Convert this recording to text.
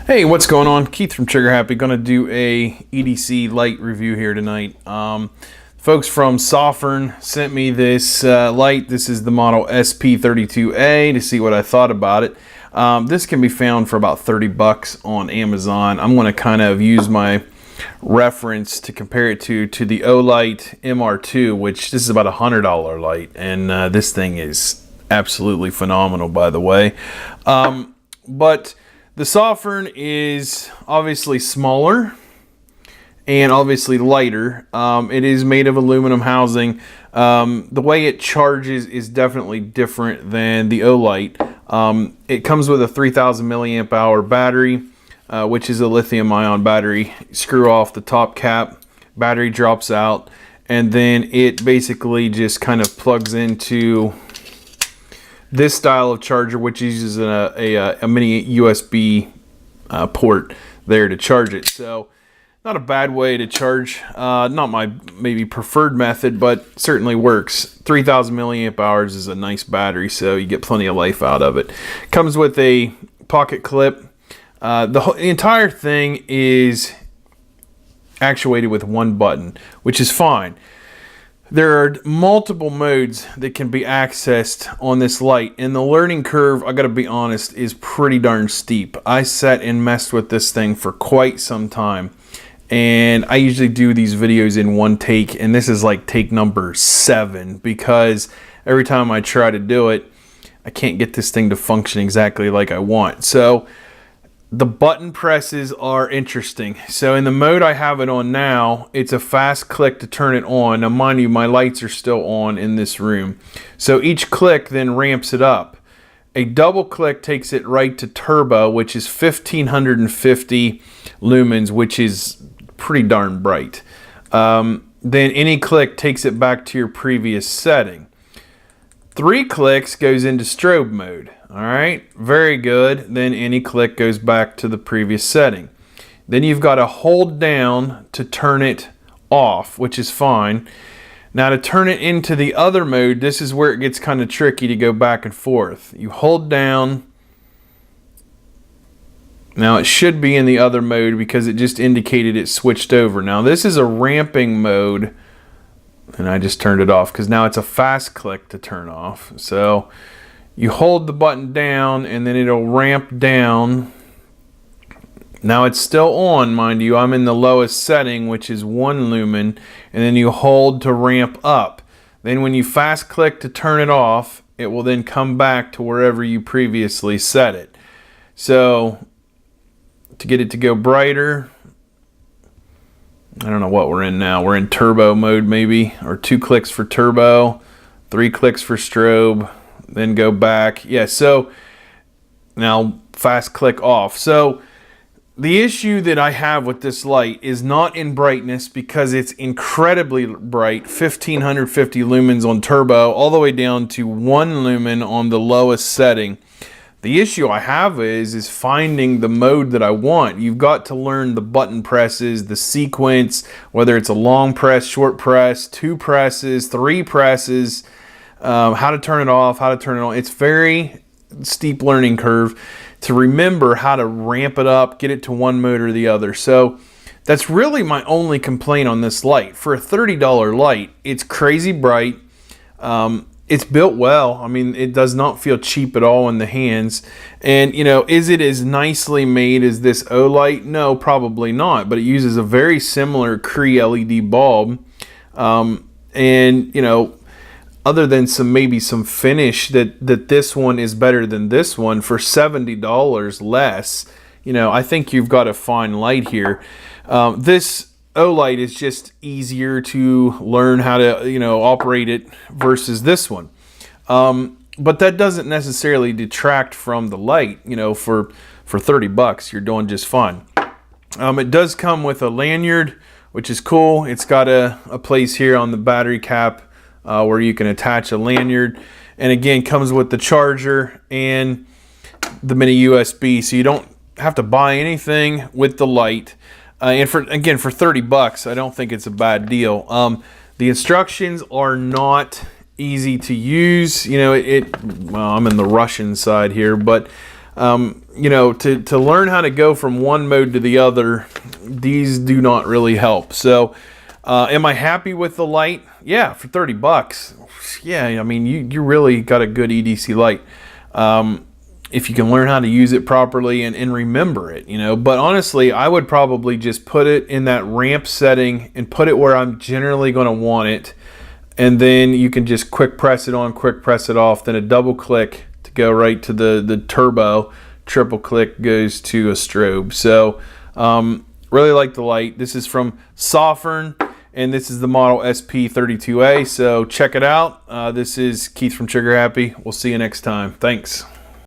Hey, what's going on? Keith from Trigger Happy. Going to do a EDC light review here tonight. Folks from Sofirn sent me this light. This is the model SP32A to see what I thought about it. This can be found for about 30 bucks on Amazon. I'm going to kind of use my reference to compare it to the Olight MR2, which this is about $100 light, and this thing is absolutely phenomenal, by the way. But the Sofirn is obviously smaller and obviously lighter. It is made of aluminum housing. The way it charges is definitely different than the Olight. It comes with a 3000 milliamp hour battery, which is a lithium ion battery. Screw off the top cap, battery drops out, and then it basically just kind of plugs into this style of charger, which uses a mini USB port there to charge it. So not a bad way to charge. Not my maybe preferred method, but certainly works. 3000 milliamp hours is a nice battery, so you get plenty of life out of it. Comes with a pocket clip. The entire thing is actuated with one button, which is fine. There are multiple modes that can be accessed on this light, and the learning curve, I gotta be honest, is pretty darn steep. I sat and messed with this thing for quite some time, and I usually do these videos in one take, and this is like take number 7, because every time I try to do it, I can't get this thing to function exactly like I want. So the button presses are interesting. So in the mode I have it on now, it's a fast click to turn it on. Now mind you, my lights are still on in this room. So each click then ramps it up. A double click takes it right to turbo, which is 1550 lumens, which is pretty darn bright. Then any click takes it back to your previous setting. 3 clicks goes into strobe mode. All right, very good. Then any click goes back to the previous setting. Then you've got to hold down to turn it off, which is fine. Now to turn it into the other mode, this is where it gets kind of tricky to go back and forth. You hold down. Now it should be in the other mode because it just indicated it switched over. Now this is a ramping mode, and I just turned it off because now it's a fast click to turn off. So you hold the button down and then it'll ramp down. Now it's still on, mind you. I'm in the lowest setting, which is 1 lumen, and then you hold to ramp up. Then when you fast click to turn it off, it will then come back to wherever you previously set it. So to get it to go brighter, I don't know what we're in now. We're in turbo mode maybe, or 2 clicks for turbo, 3 clicks for strobe, then go back. Yeah, so now fast click off. So the issue that I have with this light is not in brightness, because it's incredibly bright, 1550 lumens on turbo, all the way down to 1 lumen on the lowest setting. The issue I have is finding the mode that I want. You've got to learn the button presses, the sequence, whether it's a long press, short press, 2 presses, 3 presses, how to turn it off, how to turn it on. It's very steep learning curve to remember how to ramp it up, get it to one mode or the other. So that's really my only complaint on this light. For a $30 light, it's crazy bright. It's built well. I mean, it does not feel cheap at all in the hands. And, you know, is it as nicely made as this Olight? No, probably not. But it uses a very similar Cree LED bulb. And, you know, other than maybe some finish, that this one is better than this one for $70 less, you know, I think you've got a fine light here. This Olight is just easier to learn how to, you know, operate it versus this one. But that doesn't necessarily detract from the light. You know, for 30 bucks, you're doing just fine. It does come with a lanyard, which is cool. It's got a place here on the battery cap where you can attach a lanyard, and again comes with the charger and the mini USB, so you don't have to buy anything with the light. And for 30 bucks, I don't think it's a bad deal. The instructions are not easy to use. You know, well, I'm in the Russian side here, but you know, to learn how to go from one mode to the other, these do not really help. So am I happy with the light? Yeah, for 30 bucks. Yeah, I mean, you really got a good EDC light. If you can learn how to use it properly and remember it, you know. But honestly, I would probably just put it in that ramp setting and put it where I'm generally going to want it. And then you can just quick press it on, quick press it off, then a double click to go right to the turbo, triple click goes to a strobe. So really like the light. This is from Sofirn, and this is the model SP32A. So check it out. This is Keith from Trigger Happy. We'll see you next time. Thanks.